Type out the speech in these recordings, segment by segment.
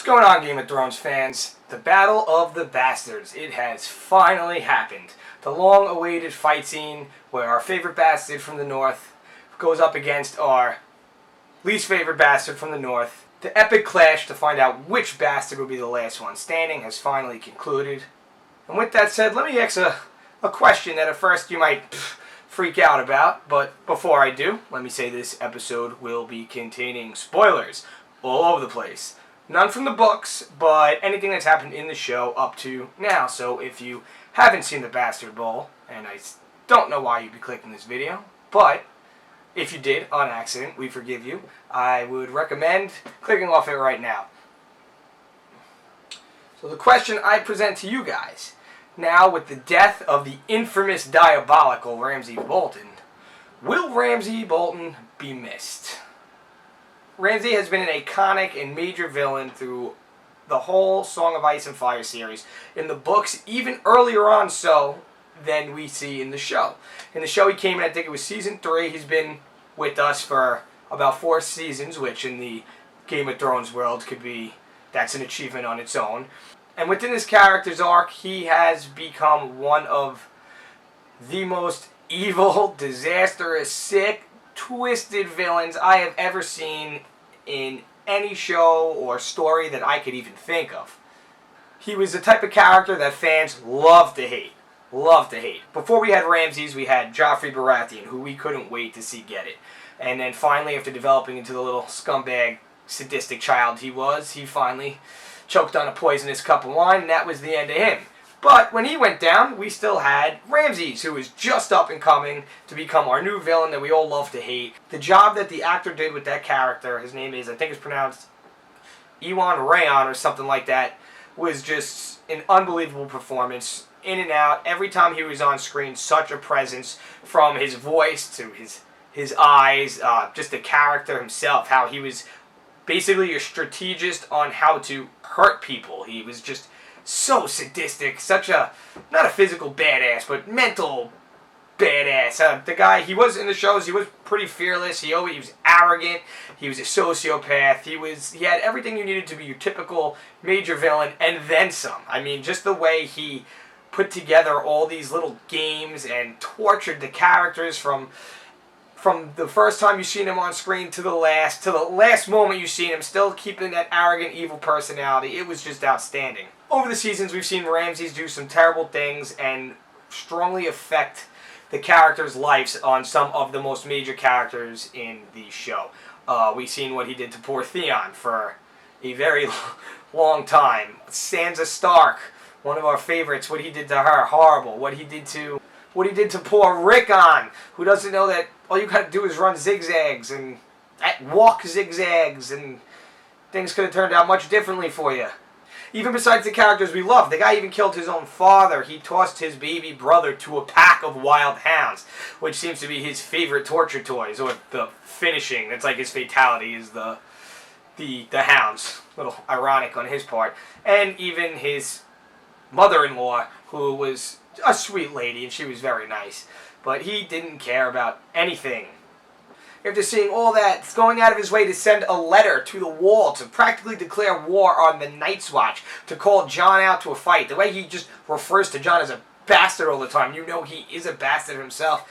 What's going on, Game of Thrones fans? The Battle of the Bastards. It has finally happened. The long-awaited fight scene where our favorite bastard from the north goes up against our least favorite bastard from the north. The epic clash to find out which bastard will be the last one standing has finally concluded. And with that said, let me ask a question that at first you might freak out about. But before I do, let me say this episode will be containing spoilers all over the place. None from the books, but anything that's happened in the show up to now. So if you haven't seen the Bastard Bowl, and I don't know why you'd be clicking this video, but if you did on accident, we forgive you. I would recommend clicking off it right now. So the question I present to you guys, now with the death of the infamous diabolical Ramsay Bolton, will Ramsay Bolton be missed? Ramsay has been an iconic and major villain through the whole Song of Ice and Fire series. In the books, even earlier on so than we see in the show. In the show he came in, I think it was season 3. He's been with us for about 4 seasons, which in the Game of Thrones world could be, that's an achievement on its own. And within this character's arc, he has become one of the most evil, disastrous, sick, twisted villains I have ever seen in any show or story that I could even think of. He was the type of character that fans love to hate. Love to hate. Before we had Ramses, we had Joffrey Baratheon, who we couldn't wait to see get it. And then finally, after developing into the little scumbag, sadistic child he was, he finally choked on a poisonous cup of wine, and that was the end of him. But when he went down, we still had Ramses, who was just up and coming to become our new villain that we all love to hate. The job that the actor did with that character, his name is, I think it's pronounced Ewan Rayon or something like that, was just an unbelievable performance. In and out, every time he was on screen, such a presence, from his voice to his eyes, just the character himself, how he was basically a strategist on how to hurt people. He was just so sadistic, such a, not a physical badass, but mental badass. The guy, he was in the shows, he was pretty fearless, he was arrogant, he was a sociopath, he had everything you needed to be your typical major villain, and then some. I mean, just the way he put together all these little games and tortured the characters from the first time you seen him on screen to the last moment you seen him, still keeping that arrogant, evil personality. It was just outstanding. Over the seasons, we've seen Ramses do some terrible things and strongly affect the characters' lives on some of the most major characters in the show. We've seen what he did to poor Theon for a very long time. Sansa Stark, one of our favorites, what he did to her, horrible. What he did to poor Rickon, who doesn't know that all you got to do is run zigzags and walk zigzags, and things could have turned out much differently for you. Even besides the characters we love, the guy even killed his own father. He tossed his baby brother to a pack of wild hounds, which seems to be his favorite torture toys, or the finishing. It's like his fatality is the hounds. A little ironic on his part. And even his mother-in-law, who was a sweet lady, and she was very nice, but he didn't care about anything. After seeing all that, going out of his way to send a letter to the Wall to practically declare war on the Night's Watch, to call Jon out to a fight, the way he just refers to Jon as a bastard all the time, you know he is a bastard himself.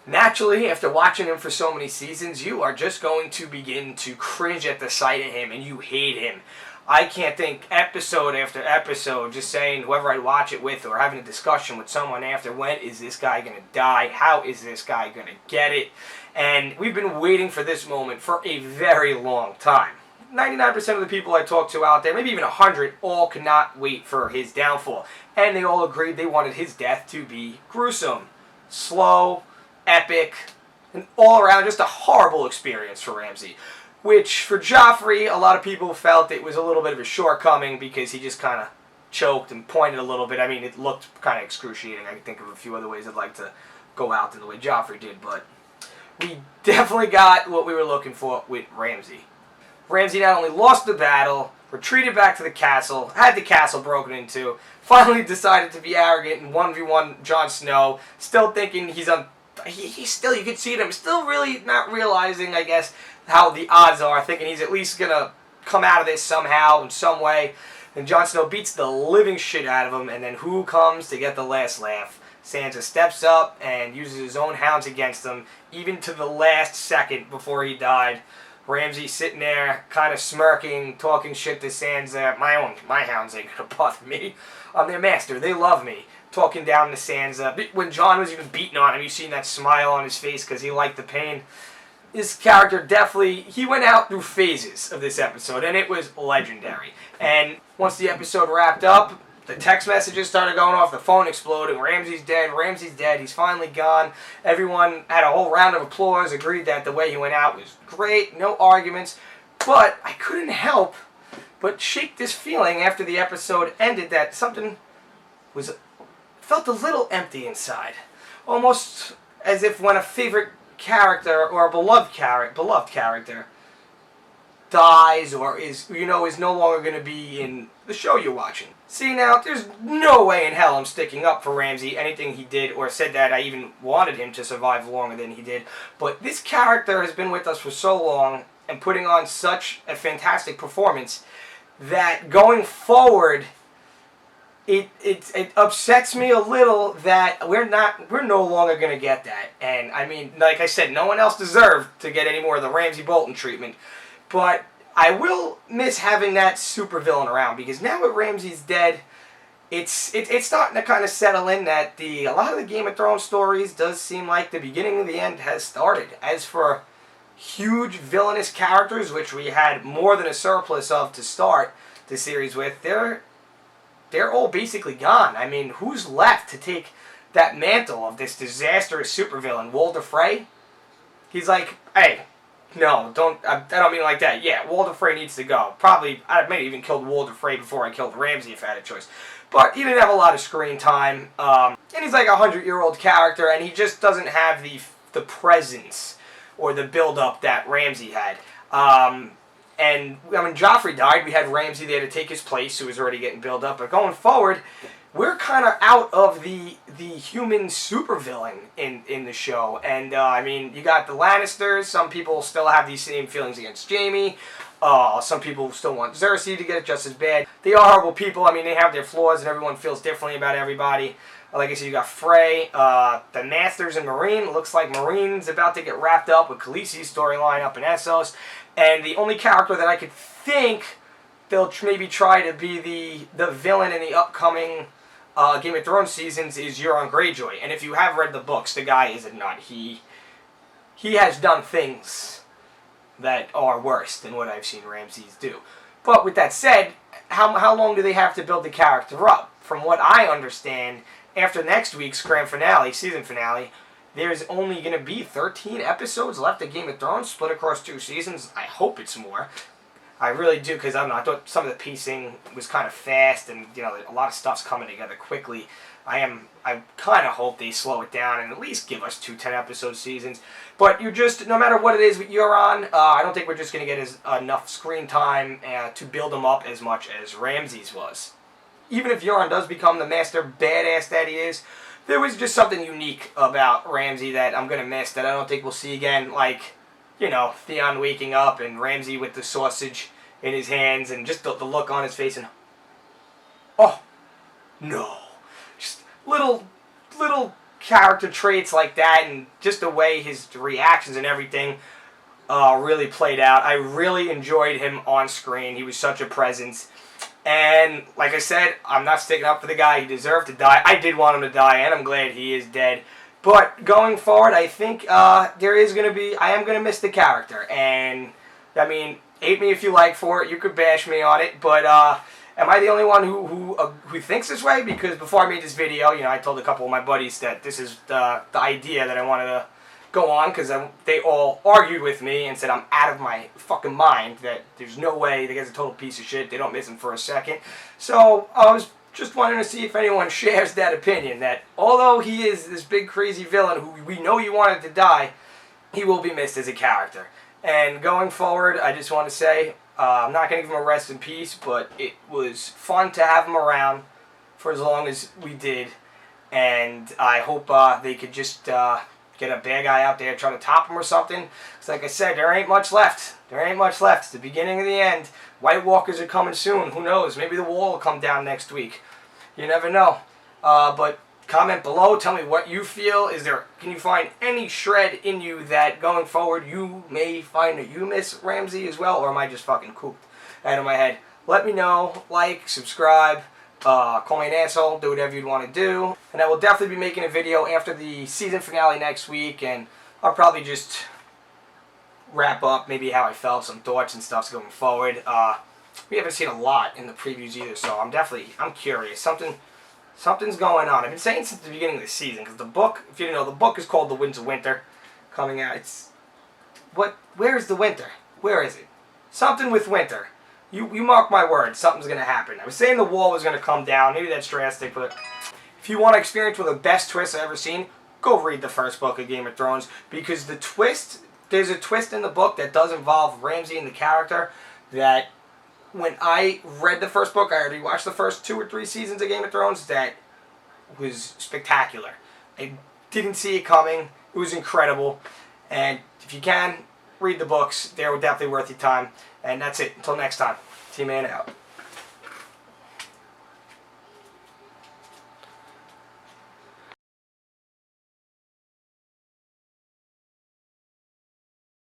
Naturally, after watching him for so many seasons, you are just going to begin to cringe at the sight of him, and you hate him. I can't think episode after episode just saying whoever I watch it with or having a discussion with someone after, when is this guy going to die? How is this guy going to get it? And we've been waiting for this moment for a very long time. 99% of the people I talk to out there, maybe even 100, all could not wait for his downfall. And they all agreed they wanted his death to be gruesome, slow, epic, and all around just a horrible experience for Ramsay. Which, for Joffrey, a lot of people felt it was a little bit of a shortcoming because he just kind of choked and pointed a little bit. I mean, it looked kind of excruciating. I can think of a few other ways I'd like to go out than the way Joffrey did, but we definitely got what we were looking for with Ramsay. Ramsay not only lost the battle, retreated back to the castle, had the castle broken into, finally decided to be arrogant and 1v1 Jon Snow, still thinking he's still, you could see him, still really not realizing, I guess, how the odds are, thinking he's at least going to come out of this somehow, in some way. And Jon Snow beats the living shit out of him, and then who comes to get the last laugh? Sansa steps up and uses his own hounds against him, even to the last second before he died. Ramsay sitting there, kind of smirking, talking shit to Sansa. My hounds ain't gonna bother me. I'm their master. They love me. Talking down to Sansa. When Jon was even beating on him, you seen that smile on his face because he liked the pain. His character definitely, he went out through phases of this episode, and it was legendary. And once the episode wrapped up, the text messages started going off, the phone exploded, Ramsay's dead, he's finally gone. Everyone had a whole round of applause, agreed that the way he went out was great, no arguments. But I couldn't help but shake this feeling after the episode ended that something felt a little empty inside. Almost as if when a favorite character or a beloved character dies or is no longer going to be in the show you're watching. See, now, there's no way in hell I'm sticking up for Ramsay, anything he did or said that I even wanted him to survive longer than he did. But this character has been with us for so long and putting on such a fantastic performance that going forward, it upsets me a little that we're no longer going to get that. And I mean, like I said, no one else deserved to get any more of the Ramsay Bolton treatment. But I will miss having that supervillain around, because now that Ramsay's dead, it's starting to kind of settle in that a lot of the Game of Thrones stories does seem like the beginning of the end has started. As for huge villainous characters, which we had more than a surplus of to start the series with, they're all basically gone. I mean, who's left to take that mantle of this disastrous supervillain? Walder Frey? He's like, hey, no, I don't mean it like that. Yeah, Walder Frey needs to go. Probably, I may have even killed Walder Frey before I killed Ramsay if I had a choice. But he didn't have a lot of screen time. And he's like a 100-year-old character, and he just doesn't have the presence or the build-up that Ramsay had. And when Joffrey died, we had Ramsay there to take his place, who was already getting built up. But going forward, we're kind of out of the human supervillain in the show. And, I mean, you got the Lannisters. Some people still have these same feelings against Jaime. Some people still want Cersei to get it just as bad. They are horrible people. I mean, they have their flaws, and everyone feels differently about everybody. Like I said, you got Frey, the Masters, and Meereen. Looks like Meereen's about to get wrapped up with Khaleesi's storyline up in Essos. And the only character that I could think they'll maybe try to be the villain in the upcoming Game of Thrones seasons is Euron Greyjoy. And if you have read the books, the guy is a nut. He has done things that are worse than what I've seen Ramsays do. But with that said, how long do they have to build the character up? From what I understand, after next week's season finale, there's only going to be 13 episodes left of Game of Thrones, split across 2 seasons. I hope it's more. I really do, because I thought some of the pacing was kind of fast, and a lot of stuff's coming together quickly. I kind of hope they slow it down and at least give us 2 10-episode seasons. But no matter what it is with Euron, I don't think we're just going to get enough screen time to build him up as much as Ramsay's was. Even if Euron does become the master badass that he is, there was just something unique about Ramsay that I'm going to miss, that I don't think we'll see again. Like, Theon waking up and Ramsay with the sausage in his hands and just the look on his face and, oh, no. Just little character traits like that, and just the way his reactions and everything really played out. I really enjoyed him on screen. He was such a presence. And, like I said, I'm not sticking up for the guy. He deserved to die. I did want him to die, and I'm glad he is dead. But going forward, I think I am going to miss the character. And, I mean, hate me if you like for it. You could bash me on it. But am I the only one who thinks this way? Because before I made this video, I told a couple of my buddies that this is the idea that I wanted to go on, because they all argued with me and said I'm out of my fucking mind, that there's no way the guy's a total piece of shit, they don't miss him for a second. So I was just wanting to see if anyone shares that opinion, that although he is this big crazy villain who we know you wanted to die, he will be missed as a character. And going forward, I just want to say, I'm not going to give him a rest in peace, but it was fun to have him around for as long as we did, and I hope they could just get a bad guy out there, try to top him or something. Because like I said, there ain't much left. There ain't much left. It's the beginning of the end. White Walkers are coming soon. Who knows? Maybe the wall will come down next week. You never know. But comment below. Tell me what you feel. Can you find any shred in you that going forward you may find that you miss Ramsay as well? Or am I just fucking cooped out of my head? Let me know. Like, subscribe. Call me an asshole, do whatever you'd want to do. And I will definitely be making a video after the season finale next week, and I'll probably just wrap up maybe how I felt, some thoughts and stuff going forward. We haven't seen a lot in the previews either, so I'm curious. Something's going on. I've been saying since the beginning of the season, because the book, if you didn't know, the book is called The Winds of Winter, coming out. Where is the winter? Where is it? Something with winter. You mark my words, something's going to happen. I was saying the wall was going to come down. Maybe that's drastic, but if you want to experience one of the best twists I've ever seen, go read the first book of Game of Thrones. Because there's a twist in the book that does involve Ramsay and the character that when I read the first book, I already watched the first 2 or 3 seasons of Game of Thrones, that was spectacular. I didn't see it coming. It was incredible. And if you can, read the books. They're definitely worth your time. And that's it. Until next time. Tman out.